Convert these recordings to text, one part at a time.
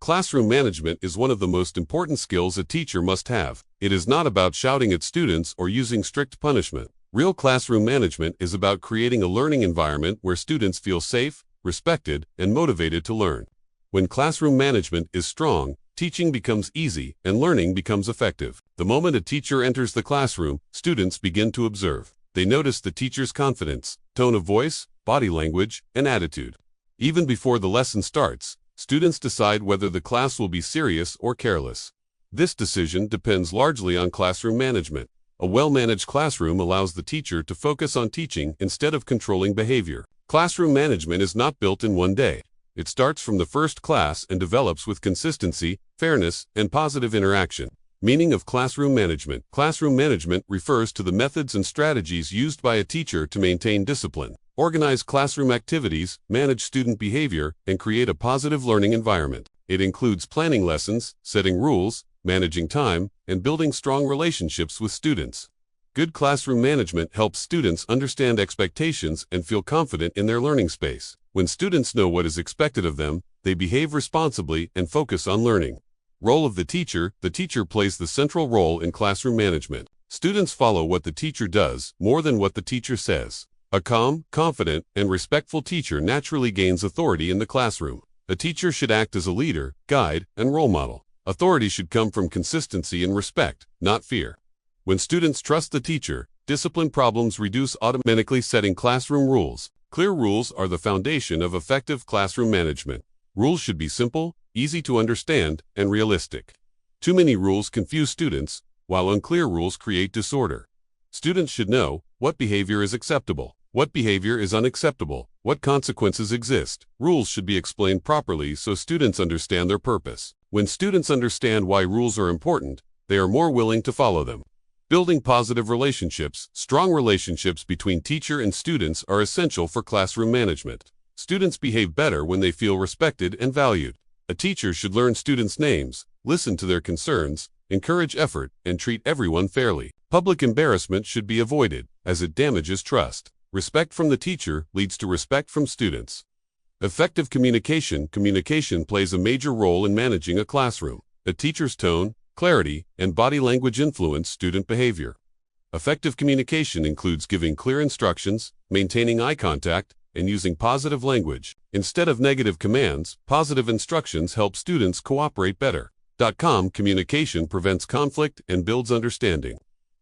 Classroom management is one of the most important skills a teacher must have. It is not about shouting at students or using strict punishment. Real classroom management is about creating a learning environment where students feel safe, respected, and motivated to learn. When classroom management is strong, teaching becomes easy and learning becomes effective. The moment a teacher enters the classroom, students begin to observe. They notice the teacher's confidence, tone of voice, body language, and attitude. Even before the lesson starts, students decide whether the class will be serious or careless. This decision depends largely on classroom management. A well-managed classroom allows the teacher to focus on teaching instead of controlling behavior. Classroom management is not built in one day. It starts from the first class and develops with consistency, fairness, and positive interaction. Meaning of classroom management. Classroom management refers to the methods and strategies used by a teacher to maintain discipline, organize classroom activities, manage student behavior, and create a positive learning environment. It includes planning lessons, setting rules, managing time, and building strong relationships with students. Good classroom management helps students understand expectations and feel confident in their learning space. When students know what is expected of them, they behave responsibly and focus on learning. Role of the teacher plays the central role in classroom management. Students follow what the teacher does more than what the teacher says. A calm, confident, and respectful teacher naturally gains authority in the classroom. A teacher should act as a leader, guide, and role model. Authority should come from consistency and respect, not fear. When students trust the teacher, discipline problems reduce automatically. Setting classroom rules. Clear rules are the foundation of effective classroom management. Rules should be simple, easy to understand, and realistic. Too many rules confuse students, while unclear rules create disorder. Students should know what behavior is acceptable, what behavior is unacceptable, what consequences exist. Rules should be explained properly so students understand their purpose. When students understand why rules are important, they are more willing to follow them. Building positive relationships. Strong relationships between teacher and students are essential for classroom management. Students behave better when they feel respected and valued. A teacher should learn students' names, listen to their concerns, encourage effort, and treat everyone fairly. Public embarrassment should be avoided, as it damages trust. Respect from the teacher leads to respect from students. Effective communication. Communication plays a major role in managing a classroom. A teacher's tone, clarity, and body language influence student behavior. Effective communication includes giving clear instructions, maintaining eye contact, and using positive language. Instead of negative commands, positive instructions help students cooperate better. Communication prevents conflict and builds understanding.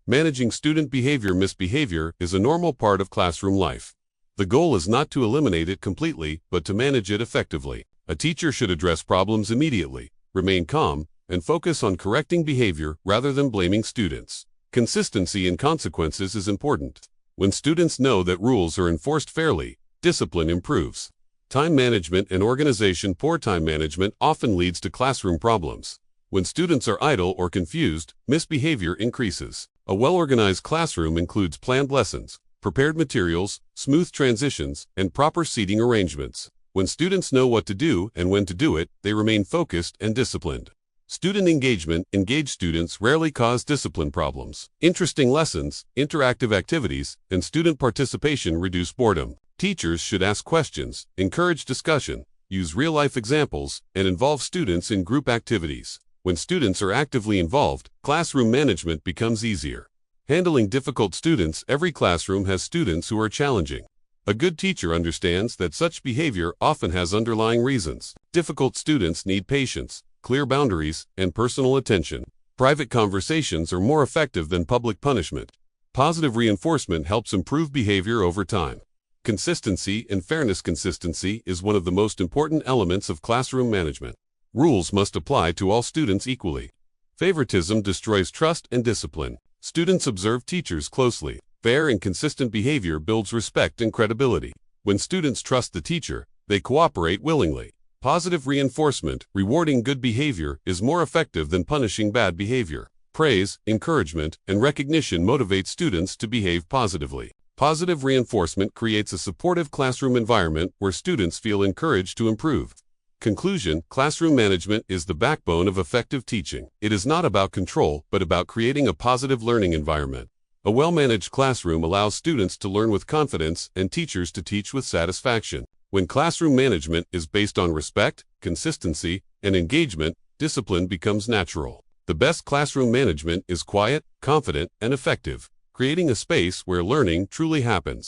Managing student behavior. Misbehavior is a normal part of classroom life. The goal is not to eliminate it completely, but to manage it effectively. A teacher should address problems immediately, remain calm, and focus on correcting behavior rather than blaming students. Consistency in consequences is important. When students know that rules are enforced fairly, discipline improves. Time management and organization. Poor time management often leads to classroom problems. When students are idle or confused, misbehavior increases. A well-organized classroom includes planned lessons, prepared materials, smooth transitions, and proper seating arrangements. When students know what to do and when to do it, they remain focused and disciplined. Student engagement. Engaged students rarely cause discipline problems. Interesting lessons, interactive activities, and student participation reduce boredom. Teachers should ask questions, encourage discussion, use real-life examples, and involve students in group activities. When students are actively involved, classroom management becomes easier. Handling difficult students. Every classroom has students who are challenging. A good teacher understands that such behavior often has underlying reasons. Difficult students need patience, clear boundaries, and personal attention. Private conversations are more effective than public punishment. Positive reinforcement helps improve behavior over time. Consistency and fairness. Consistency is one of the most important elements of classroom management. Rules must apply to all students equally. Favoritism destroys trust and discipline. Students observe teachers closely. Fair and consistent behavior builds respect and credibility. When students trust the teacher, they cooperate willingly. Positive reinforcement, rewarding good behavior, is more effective than punishing bad behavior. Praise, encouragement, and recognition motivate students to behave positively. Positive reinforcement creates a supportive classroom environment where students feel encouraged to improve. Conclusion: classroom management is the backbone of effective teaching. It is not about control, but about creating a positive learning environment. A well-managed classroom allows students to learn with confidence and teachers to teach with satisfaction. When classroom management is based on respect, consistency, and engagement, discipline becomes natural. The best classroom management is quiet, confident, and effective, creating a space where learning truly happens.